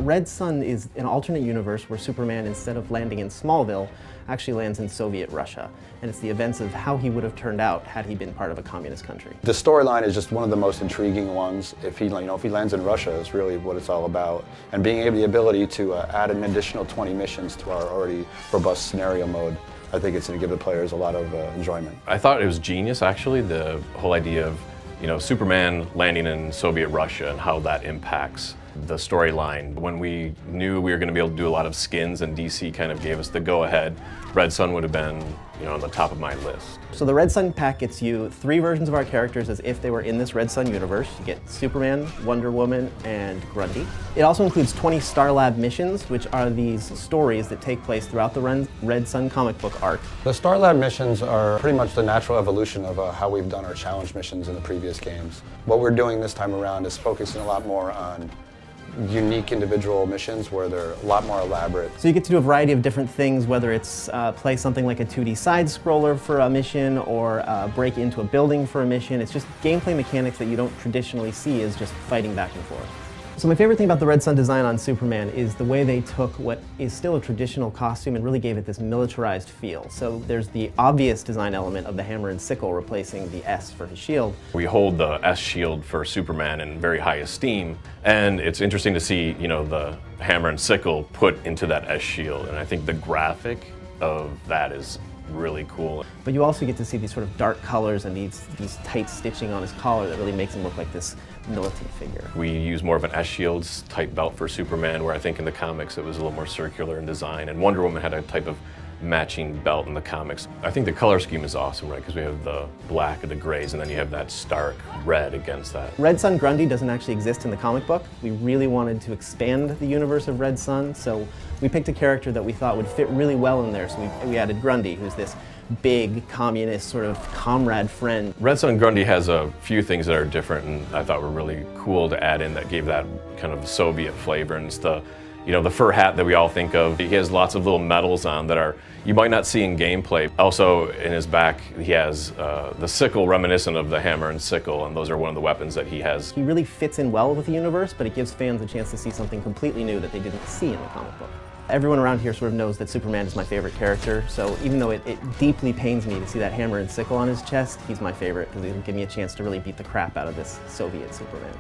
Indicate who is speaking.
Speaker 1: Red Sun is an alternate universe where Superman, instead of landing in Smallville, actually lands in Soviet Russia. And it's the events of how he would have turned out had he been part of a communist country.
Speaker 2: The storyline is just one of the most intriguing ones. If he lands in Russia, is really what it's all about. And being able the ability to add an additional 20 missions to our already robust scenario mode, I think it's going to give the players a lot of enjoyment.
Speaker 3: I thought it was genius, actually, the whole idea of Superman landing in Soviet Russia and how that impacts the storyline. When we knew we were going to be able to do a lot of skins and DC kind of gave us the go-ahead, Red Sun would have been on the top of my list.
Speaker 1: So the Red Sun pack gets you 3 versions of our characters as if they were in this Red Sun universe. You get Superman, Wonder Woman, and Grundy. It also includes 20 Star Lab missions, which are these stories that take place throughout the Red Sun comic book arc.
Speaker 2: The Star Lab missions are pretty much the natural evolution of how we've done our challenge missions in the previous games. What we're doing this time around is focusing a lot more on unique individual missions where they're a lot more elaborate.
Speaker 1: So you get to do a variety of different things, whether it's play something like a 2D side-scroller for a mission or break into a building for a mission. It's just gameplay mechanics that you don't traditionally see as just fighting back and forth. So my favorite thing about the Red Sun design on Superman is the way they took what is still a traditional costume and really gave it this militarized feel. So there's the obvious design element of the hammer and sickle replacing the S for his shield.
Speaker 3: We hold the S shield for Superman in very high esteem, and it's interesting to see, the hammer and sickle put into that S shield, and I think the graphic of that is really cool.
Speaker 1: But you also get to see these sort of dark colors and these tight stitching on his collar that really makes him look like this militant figure.
Speaker 3: We use more of an S-shield type belt for Superman, where I think in the comics it was a little more circular in design, and Wonder Woman had a type of matching belt in the comics. I think the color scheme is awesome, right? Because we have the black and the grays, and then you have that stark red against that.
Speaker 1: Red Sun Grundy doesn't actually exist in the comic book. We really wanted to expand the universe of Red Sun, so we picked a character that we thought would fit really well in there. So we added Grundy, who's this big communist sort of comrade friend.
Speaker 3: Red Sun Grundy has a few things that are different and I thought were really cool to add in that gave that kind of Soviet flavor. And it's the fur hat that we all think of. He has lots of little medals on that you might not see in gameplay. Also, in his back, he has the sickle reminiscent of the hammer and sickle, and those are one of the weapons that he has.
Speaker 1: He really fits in well with the universe, but it gives fans a chance to see something completely new that they didn't see in the comic book. Everyone around here sort of knows that Superman is my favorite character, so even though it deeply pains me to see that hammer and sickle on his chest, he's my favorite because he'll give me a chance to really beat the crap out of this Soviet Superman.